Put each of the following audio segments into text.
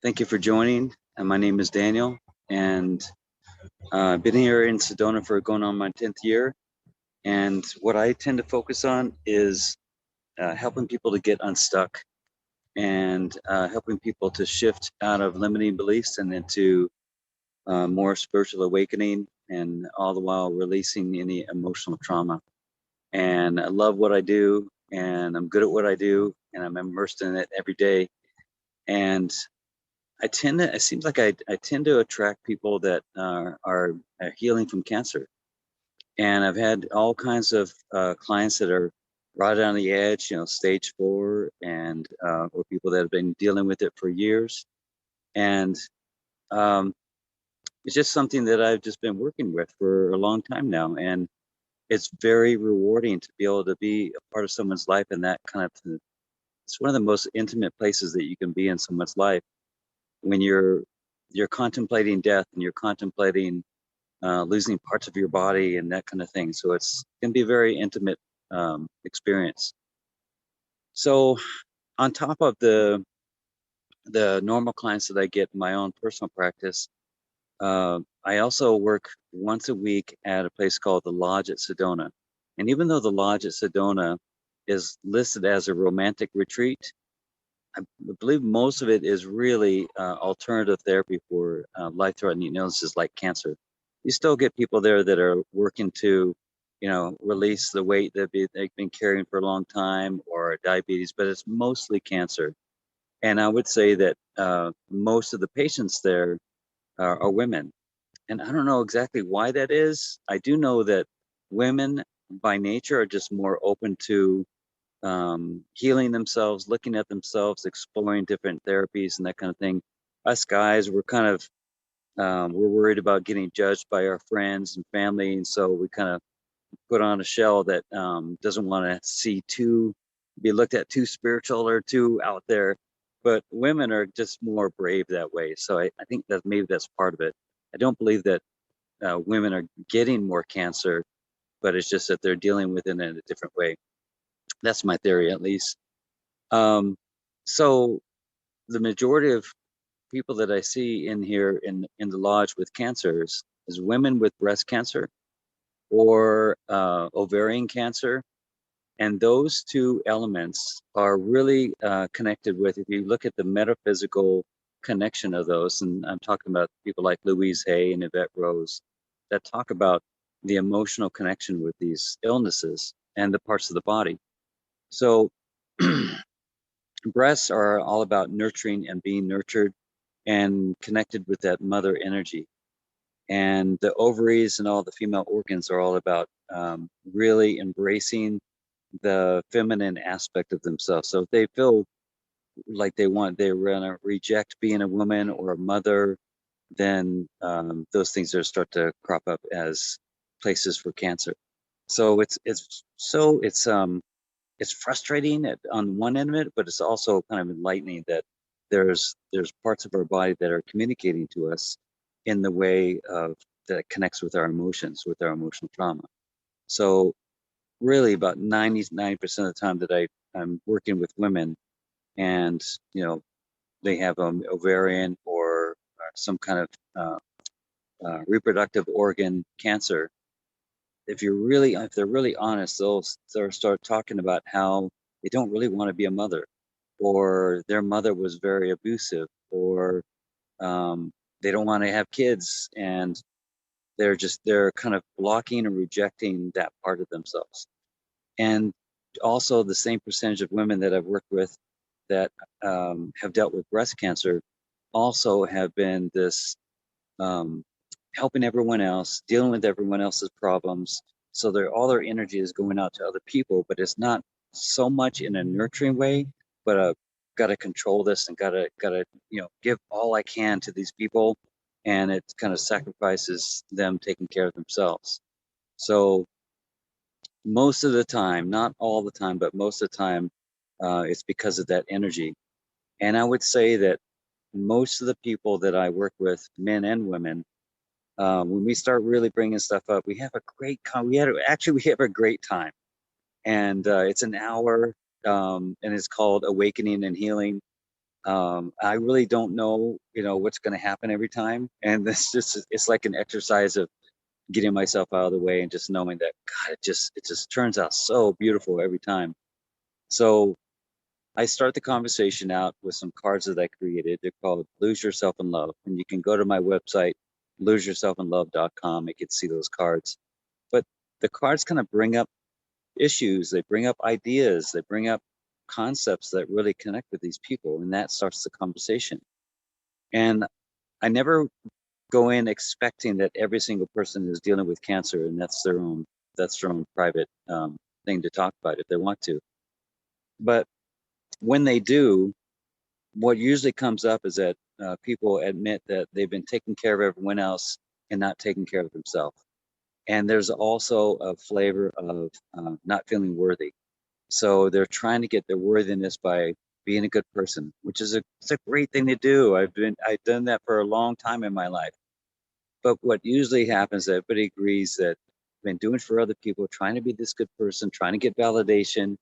Thank you for joining. My name is Daniel, and I've been here in Sedona for going on my 10th year. And what I tend to focus on is helping people to get unstuck and helping people to shift out of limiting beliefs and into more spiritual awakening, and all the while releasing any emotional trauma. And I love what I do, and I'm good at what I do, and I'm immersed in it every day. And it seems like I tend to attract people that are healing from cancer. And I've had all kinds of clients that are right on the edge, stage 4, and or people that have been dealing with it for years. And um, it's just something that I've just been working with for a long time now. And it's very rewarding to be able to be a part of someone's life, and that kind of, it's one of the most intimate places that you can be in someone's life when you're contemplating death and you're contemplating losing parts of your body and that kind of thing. So it can be a very intimate experience. So on top of the normal clients that I get in my own personal practice, I also work once a week at a place called the Lodge at Sedona. And even though the Lodge at Sedona is listed as a romantic retreat, I believe most of it is really alternative therapy for life-threatening illnesses like cancer. You still get people there that are working to, release the weight that they've been carrying for a long time, or diabetes, but it's mostly cancer. And I would say that most of the patients there are women. And I don't know exactly why that is. I do know that women by nature are just more open to healing themselves, looking at themselves, exploring different therapies and that kind of thing. Us guys, we're kind of we're worried about getting judged by our friends and family, and so we kind of put on a shell that doesn't want to be looked at too spiritual or too out there. But women are just more brave that way, so I think that maybe that's part of it. I don't believe that women are getting more cancer, but it's just that they're dealing with it in a different way. That's my theory, at least. Um, so the majority of people that I see in here in the lodge with cancers is women with breast cancer or ovarian cancer. And those two elements are really connected with, if you look at the metaphysical connection of those, and I'm talking about people like Louise Hay and Yvette Rose that talk about the emotional connection with these illnesses and the parts of the body. So breasts are all about nurturing and being nurtured and connected with that mother energy. And the ovaries and all the female organs are all about really embracing the feminine aspect of themselves. So if they feel like they want to reject being a woman or a mother, then those things are start to crop up as places for cancer. So it's frustrating on one end of it, but it's also kind of enlightening that there's parts of our body that are communicating to us in the way of that connects with our emotions, with our emotional trauma. So really about 90% of the time that I'm working with women, and they have ovarian or some kind of reproductive organ cancer, if they're really honest, they'll start talking about how they don't really want to be a mother, or their mother was very abusive, or they don't want to have kids, and they're kind of blocking and rejecting that part of themselves. And also the same percentage of women that I've worked with that have dealt with breast cancer also have been this um, helping everyone else, dealing with everyone else's problems. So all their energy is going out to other people, but it's not so much in a nurturing way, but got to control this and got to give all I can to these people, and it kind of sacrifices them taking care of themselves. So most of the time, not all the time, but most of the time, it's because of that energy. And I would say that most of the people that I work with, men and women, when we start really bringing stuff up, we have a great we have a great time. And it's an hour, and it's called Awakening and Healing. I really don't know, what's going to happen every time. And it's like an exercise of getting myself out of the way and just knowing that, God, it just turns out so beautiful every time. So I start the conversation out with some cards that I created. They're called Lose Yourself in Love. And you can go to my website, loseyourselfinlove.com. You can see those cards. But the cards kind of bring up issues, they bring up ideas, they bring up concepts that really connect with these people. And that starts the conversation. And I never go in expecting that every single person is dealing with cancer and that's their own private thing to talk about if they want to. But when they do, what usually comes up is that people admit that they've been taking care of everyone else and not taking care of themselves. And there's also a flavor of not feeling worthy. So they're trying to get their worthiness by being a good person, which is it's a great thing to do. I've done that for a long time in my life. But what usually happens is everybody agrees that I've been doing for other people, trying to be this good person, trying to get validation,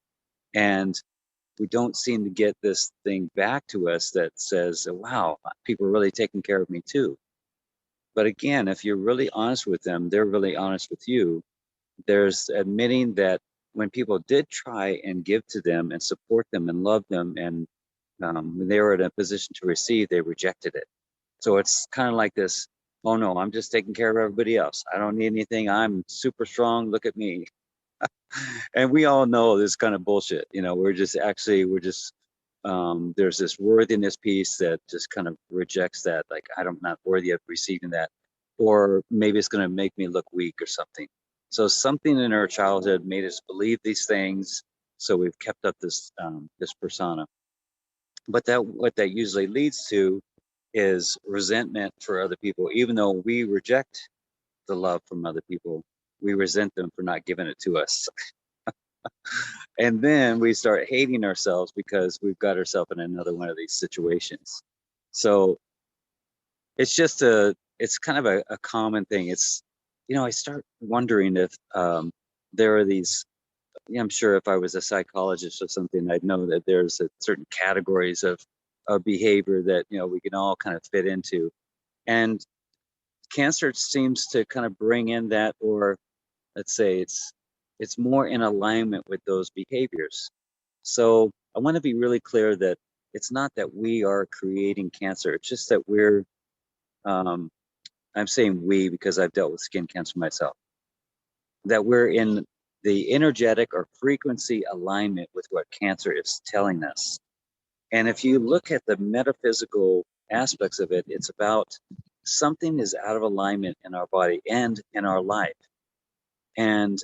and we don't seem to get this thing back to us that says, wow, people are really taking care of me too. But again, if you're really honest with them, they're really honest with you. There's admitting that when people did try and give to them and support them and love them, and when they were in a position to receive, they rejected it. So it's kind of like this, oh no, I'm just taking care of everybody else. I don't need anything. I'm super strong. Look at me. And we all know this kind of bullshit. There's this worthiness piece that just kind of rejects that. Like, I'm not worthy of receiving that. Or maybe it's going to make me look weak or something. So something in our childhood made us believe these things. So we've kept up this persona. But what that usually leads to is resentment for other people. Even though we reject the love from other people, we resent them for not giving it to us. And then we start hating ourselves because we've got ourselves in another one of these situations. So it's kind of a common thing. I start wondering if there are these, I'm sure if I was a psychologist or something, I'd know that there's certain categories of behavior that, we can all kind of fit into. And cancer seems to kind of bring in that, or let's say it's more in alignment with those behaviors. So I want to be really clear that it's not that we are creating cancer. It's just that um, I'm saying we because I've dealt with skin cancer myself, that we're in the energetic or frequency alignment with what cancer is telling us. And if you look at the metaphysical aspects of it, it's about something is out of alignment in our body and in our life. And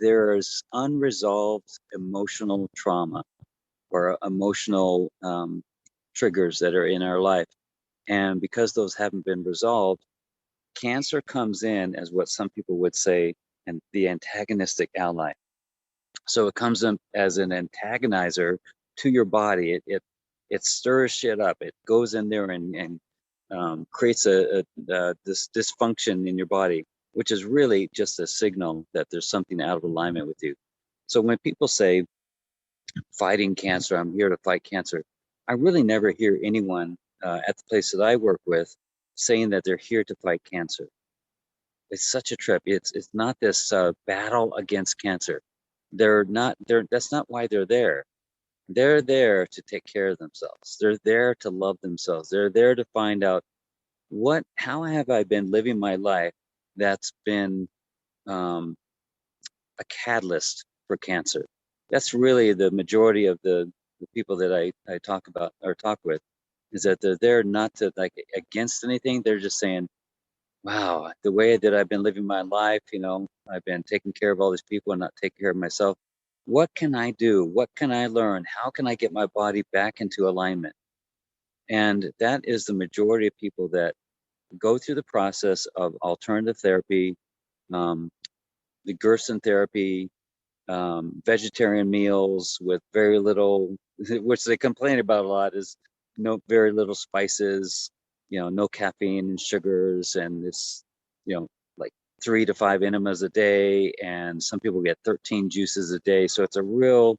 there's unresolved emotional trauma or emotional triggers that are in our life. And because those haven't been resolved, cancer comes in as what some people would say, and the antagonistic ally. So it comes in as an antagonizer to your body. It stirs shit up. It goes in there and creates this dysfunction in your body, which is really just a signal that there's something out of alignment with you. So when people say fighting cancer, I'm here to fight cancer, I really never hear anyone at the place that I work with saying that they're here to fight cancer. It's such a trip. It's not this battle against cancer. They're not there. That's not why they're there. They're there to take care of themselves. They're there to love themselves. They're there to find out how have I been living my life that's been um, a catalyst for cancer. That's really the majority of the people that I talk about or talk with, is that they're there not to like against anything. They're just saying, wow, the way that I've been living my life, I've been taking care of all these people and not taking care of myself. What can I do? What can I learn? How can I get my body back into alignment? And that is the majority of people that go through the process of alternative therapy, um, the Gerson therapy, vegetarian meals with very little, which they complain about a lot, is very little spices, no caffeine and sugars, and it's, like 3 to 5 enemas a day, and some people get 13 juices a day. So it's a real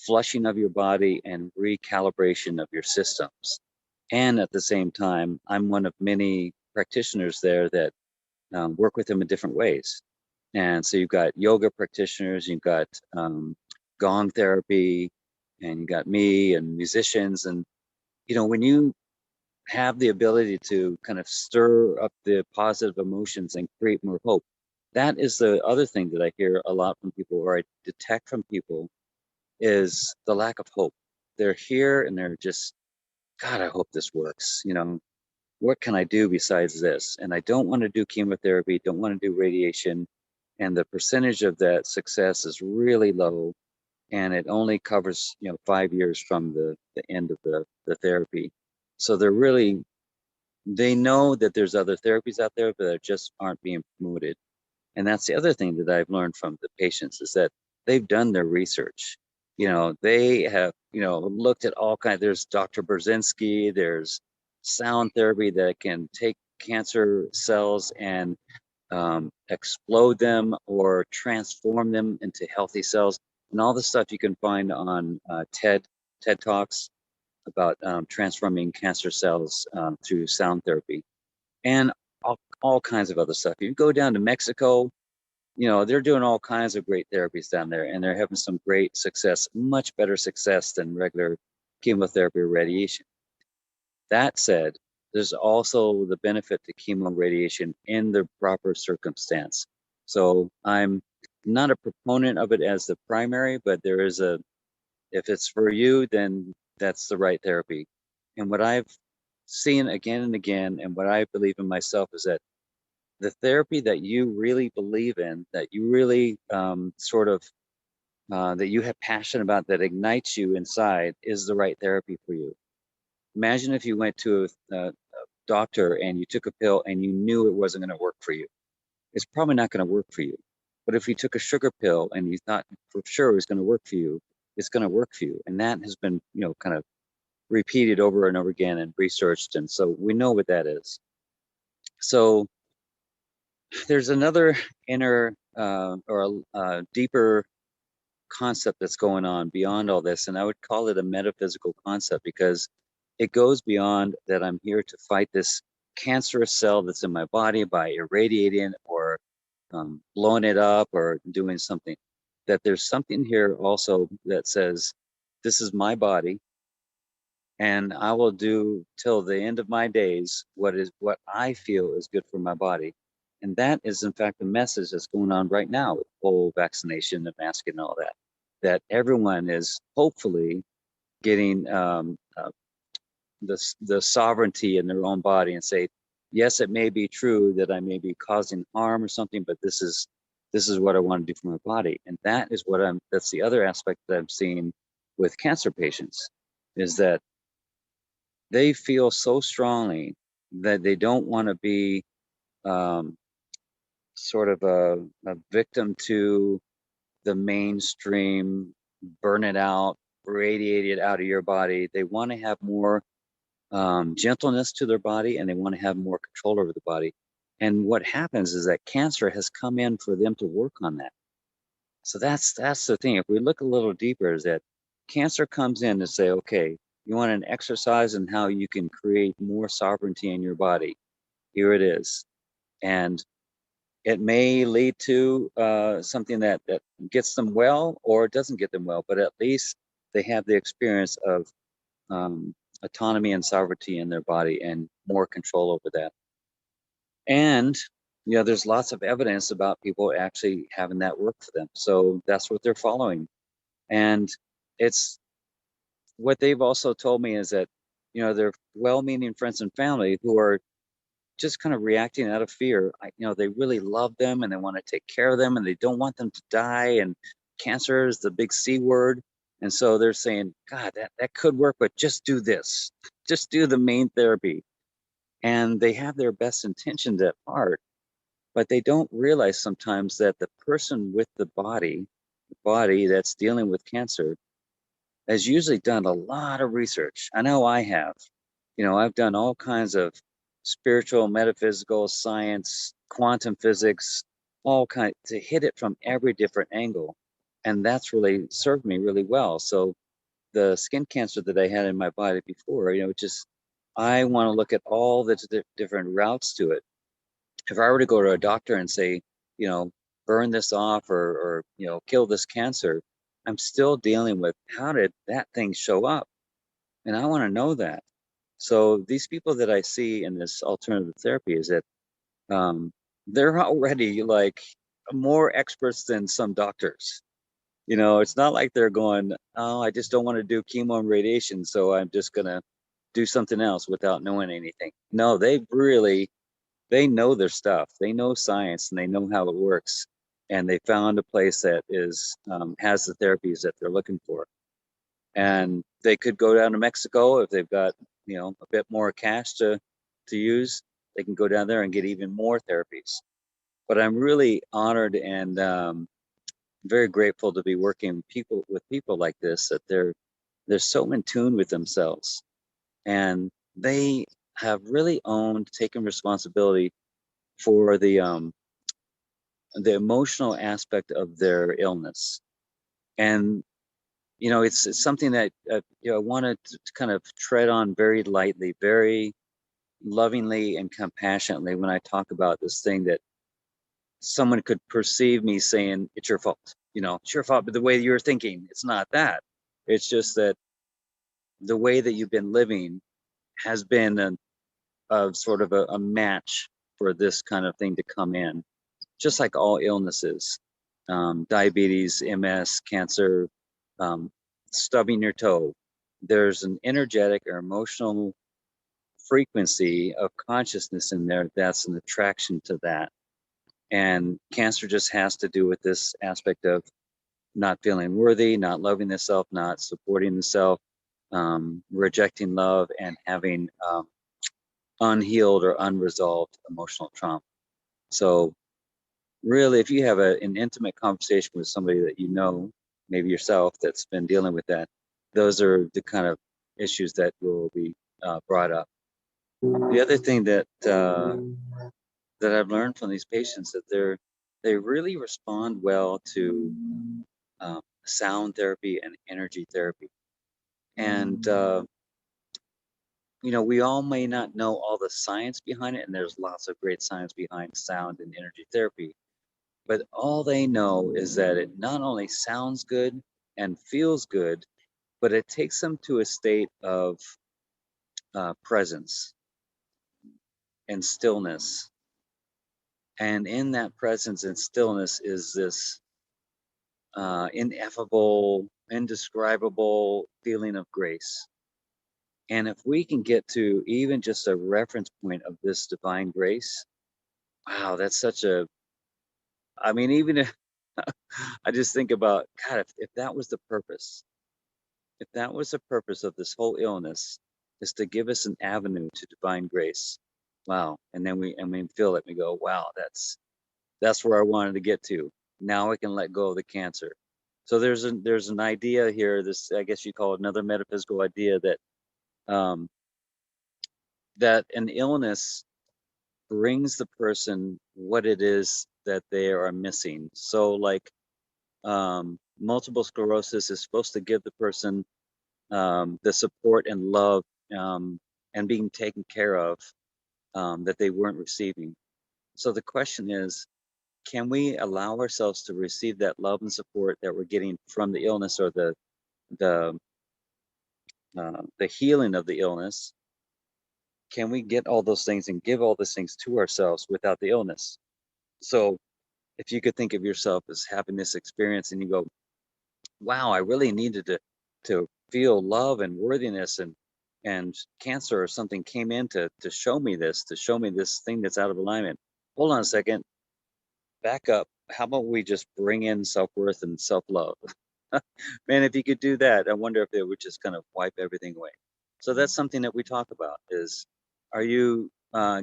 flushing of your body and recalibration of your systems. And at the same time, I'm one of many practitioners there that work with them in different ways. And so you've got yoga practitioners, you've got gong therapy, and you got me and musicians. And, when you have the ability to kind of stir up the positive emotions and create more hope, that is the other thing that I hear a lot from people, or I detect from people, is the lack of hope. They're here and they're just, God, I hope this works. What can I do besides this? And I don't want to do chemotherapy, don't want to do radiation. And the percentage of that success is really low. And it only covers, 5 years from the end of the therapy. So they know that there's other therapies out there, but they just aren't being promoted. And that's the other thing that I've learned from the patients, is that they've done their research. They have, looked at all kinds. There's Dr. Brzezinski, there's sound therapy that can take cancer cells and explode them or transform them into healthy cells, and all the stuff you can find on TED Talks about transforming cancer cells through sound therapy, and all kinds of other stuff. You go down to Mexico, they're doing all kinds of great therapies down there, and they're having some great success, much better success than regular chemotherapy or radiation. That said, there's also the benefit to chemo radiation in the proper circumstance. So I'm not a proponent of it as the primary, but there is if it's for you, then that's the right therapy. And what I've seen again and again, and what I believe in myself, is that the therapy that you really believe in, that you really that you have passion about, that ignites you inside, is the right therapy for you. Imagine if you went to a doctor and you took a pill and you knew it wasn't going to work for you. It's probably not going to work for you. But if you took a sugar pill and you thought for sure it was going to work for you, it's going to work for you. And that has been, kind of repeated over and over again and researched. And so we know what that is. So there's another inner or a deeper concept that's going on beyond all this. And I would call it a metaphysical concept, because it goes beyond that I'm here to fight this cancerous cell that's in my body by irradiating or blowing it up or doing something. That there's something here also that says, this is my body, and I will do till the end of my days what I feel is good for my body. And that is, in fact, the message that's going on right now with the whole vaccination and masking and all that. That everyone is hopefully getting the sovereignty in their own body, and say, yes, it may be true that I may be causing harm or something, but this is what I want to do for my body. And that is that's the other aspect that I'm seeing with cancer patients, is that they feel so strongly that they don't want to be sort of a victim to the mainstream, burn it out, radiate it out of your body. They want to have more gentleness to their body, and they want to have more control over the body. And what happens is that cancer has come in for them to work on that. So that's the thing. If we look a little deeper, is that cancer comes in to say, okay, you want an exercise in how you can create more sovereignty in your body. Here it is. And it may lead to something that gets them well, or it doesn't get them well, but at least they have the experience of autonomy and sovereignty in their body and more control over that. And there's lots of evidence about people actually having that work for them. So that's what they're following. And it's what they've also told me, is that they're well-meaning friends and family who are just kind of reacting out of fear. They really love them and they want to take care of them, and they don't want them to die. And cancer is the big C word. And so they're saying, God, that could work, but just do this. Just do the main therapy. And they have their best intentions at heart, but they don't realize sometimes that the person with the body that's dealing with cancer, has usually done a lot of research. I know I have. I've done all kinds of spiritual, metaphysical, science, quantum physics, all kinds, to hit it from every different angle. And that's really served me really well. So the skin cancer that I had in my body before, just I want to look at all the different routes to it. If I were to go to a doctor and say, you know, burn this off or kill this cancer, I'm still dealing with how did that thing show up? And I want to know that. So these people that I see in this alternative therapy is that um, they're already like more experts than some doctors. It's not like they're going, oh, I just don't want to do chemo and radiation, so I'm just gonna do something else without knowing anything. No, they know their stuff. They know science and they know how it works. And they found a place that is has the therapies that they're looking for. And they could go down to Mexico if they've got, a bit more cash to use. They can go down there and get even more therapies. But I'm really honored and very grateful to be working with people like this, that they're so in tune with themselves, and they have really taken responsibility for the emotional aspect of their illness. And it's something that I wanted to kind of tread on very lightly, very lovingly and compassionately when I talk about this thing that someone could perceive me saying it's your fault. It's your fault, but the way you're thinking, it's not that. It's just that the way that you've been living has been a sort of a match for this kind of thing to come in, just like all illnesses, diabetes, MS, cancer, um, stubbing your toe. There's an energetic or emotional frequency of consciousness in there that's an attraction to that. And cancer just has to do with this aspect of not feeling worthy, not loving the self, not supporting the self, rejecting love, and having unhealed or unresolved emotional trauma. So really, if you have an intimate conversation with somebody that maybe yourself, that's been dealing with that, those are the kind of issues that will be brought up. The other thing that I've learned from these patients, that they really respond well to sound therapy and energy therapy. And we all may not know all the science behind it, and there's lots of great science behind sound and energy therapy. But all they know is that it not only sounds good and feels good, but it takes them to a state of presence and stillness. And in that presence and stillness is this ineffable, indescribable feeling of grace. And if we can get to even just a reference point of this divine grace, wow, that's I mean, even if I just think about, God, if that was the purpose, if that was the purpose of this whole illness, is to give us an avenue to divine grace. Wow. And then we feel it and we go, wow, that's where I wanted to get to. Now I can let go of the cancer. So there's an idea here, this, I guess you call it another metaphysical idea, um, that an illness brings the person what it is that they are missing. So like multiple sclerosis is supposed to give the person the support and love and being taken care of that they weren't receiving. So the question is, can we allow ourselves to receive that love and support that we're getting from the illness, or the the healing of the illness? Can we get all those things and give all those things to ourselves without the illness? So if you could think of yourself as having this experience and you go, wow, I really needed to feel love and worthiness, and cancer or something came in to show me this, thing that's out of alignment. Hold on a second, back up. How about we just bring in self-worth and self-love? Man, if you could do that, I wonder if it would just kind of wipe everything away. So that's something that we talk about is, are you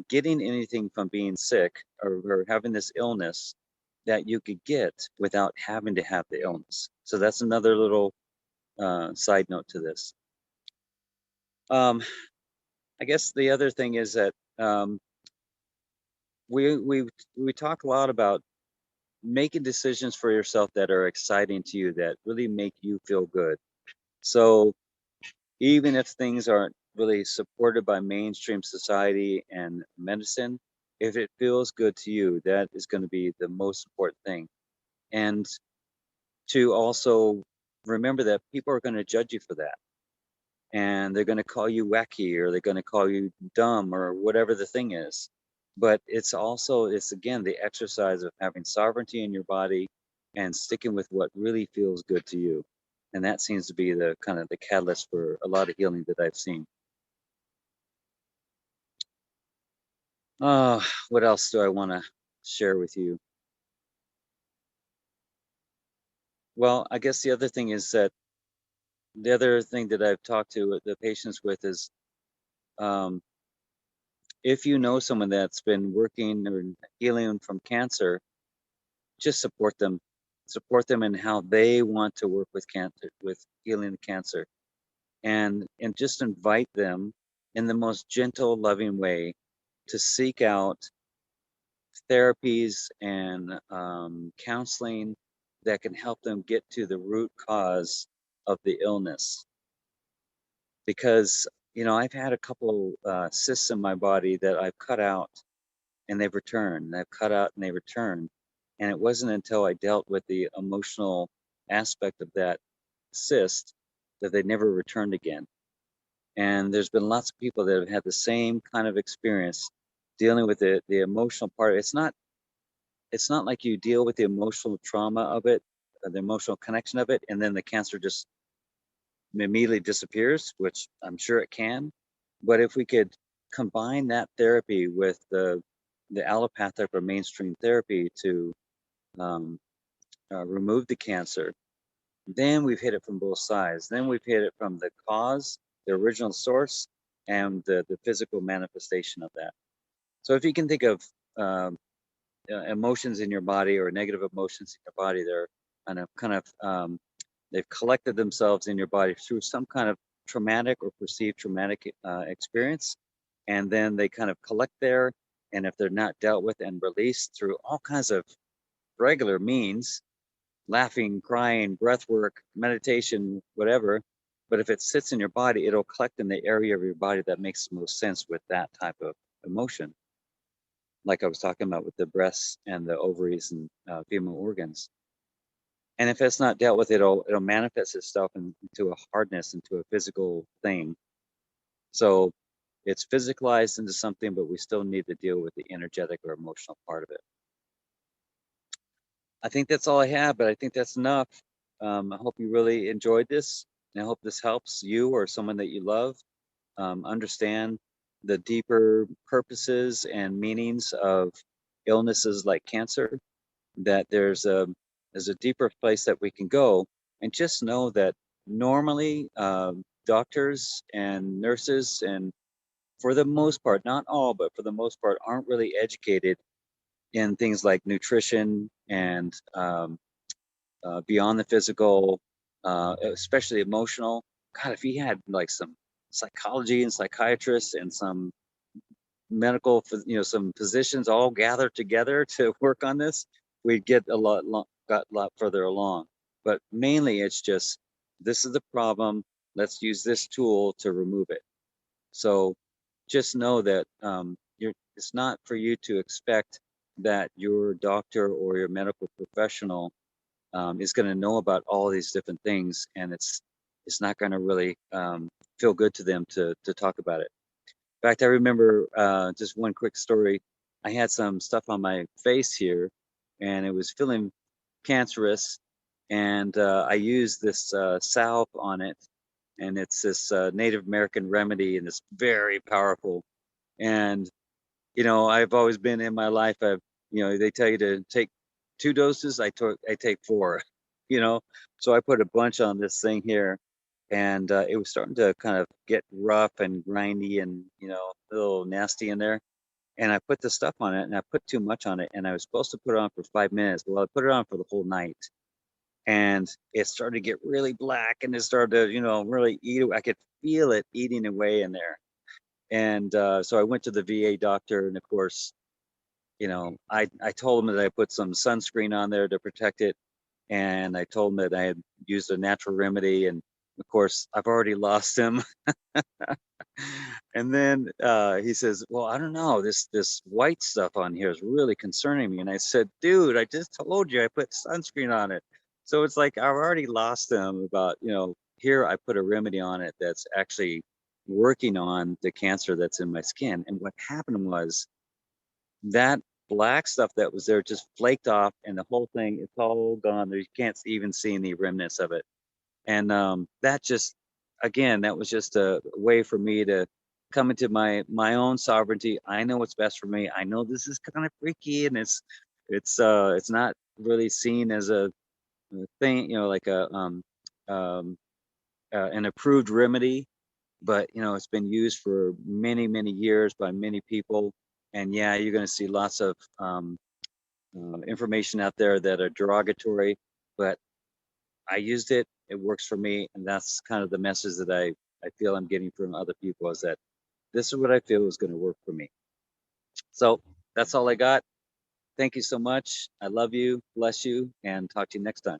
getting anything from being sick, or having this illness, that you could get without having to have the illness? So that's another little side note to this. Um, I guess the other thing is that we we talk a lot about making decisions for yourself that are exciting to you, that really make you feel good. So even if things aren't really supported by mainstream society and medicine, if it feels good to you, that is going to be the most important thing. And to also remember that people are going to judge you for that. And they're going to call you wacky, or they're going to call you dumb, or whatever the thing is. But it's again the exercise of having sovereignty in your body and sticking with what really feels good to you. And that seems to be the kind of the catalyst for a lot of healing that I've seen. What else do I want to share with you? Well, I guess the other thing that I've talked to the patients with is, um, if you know someone that's been working or healing from cancer, just support them in how they want to work with cancer, with healing the cancer, and just invite them in the most gentle, loving way to seek out therapies and counseling that can help them get to the root cause of the illness. Because I've had a couple cysts in my body that I've cut out and they've returned. And I've cut out and they returned. And it wasn't until I dealt with the emotional aspect of that cyst that they never returned again. And there's been lots of people that have had the same kind of experience dealing with the emotional part. It's not like you deal with the emotional trauma of it, the emotional connection of it, and then the cancer just immediately disappears, which I'm sure it can. But if we could combine that therapy with the allopathic or mainstream therapy to um, remove the cancer, then we've hit it from both sides. Then we've hit it from the cause, the original source, and the physical manifestation of that. So if you can think of emotions in your body, or negative emotions in your body, they're they've collected themselves in your body through some kind of traumatic or perceived traumatic experience, and then they kind of collect there. And if they're not dealt with and released through all kinds of regular means, laughing, crying, breath work, meditation, whatever. But if it sits in your body, it'll collect in the area of your body that makes the most sense with that type of emotion. Like I was talking about with the breasts and the ovaries and female organs. And if it's not dealt with, it'll manifest itself into a hardness, into a physical thing. So it's physicalized into something, but we still need to deal with the energetic or emotional part of it. I think that's all I have, but I think that's enough. I hope you really enjoyed this, and I hope this helps you or someone that you love understand the deeper purposes and meanings of illnesses like cancer. That there's a deeper place that we can go, and just know that normally doctors and nurses, and for the most part, not all, but for the most part, aren't really educated in things like nutrition and beyond the physical, especially emotional. God, if he had like some psychology and psychiatrists and some some physicians all gathered together to work on this, we'd get got a lot further along. But mainly, it's just, this is the problem. Let's use this tool to remove it. So just know that it's not for you to expect that your doctor or your medical professional is going to know about all these different things, and it's not going to really feel good to them to talk about it. In fact, I remember just one quick story. I had some stuff on my face here, and it was feeling cancerous, and I used this salve on it, and it's this Native American remedy, and it's very powerful. And I've always been in my life. They tell you to take 2 doses. I take 4. You know, so I put a bunch on this thing here, and it was starting to kind of get rough and grindy, and a little nasty in there. And I put the stuff on it, and I put too much on it, and I was supposed to put it on for 5 minutes. Well, I put it on for the whole night, and it started to get really black, and it started to, really eat. I could feel it eating away in there. And so I went to the VA doctor, and of course, I told him that I put some sunscreen on there to protect it, and I told him that I had used a natural remedy, and of course I've already lost him. And then he says, "Well, I don't know. This white stuff on here is really concerning me." And I said, "Dude, I just told you I put sunscreen on it." So it's like I've already lost him about, here I put a remedy on it that's actually working on the cancer that's in my skin. And what happened was that black stuff that was there just flaked off, and the whole thing, it's all gone. There, you can't even see any remnants of it. And that just, again, that was just a way for me to come into my own sovereignty. I know what's best for me. I know this is kind of freaky, and it's not really seen as a thing, like an approved remedy, but it's been used for many, many years by many people. And yeah, you're going to see lots of information out there that are derogatory, but I used it. It works for me, and that's kind of the message that I feel I'm getting from other people, is that this is what I feel is going to work for me. So that's all I got. Thank you so much. I love you, bless you, and talk to you next time.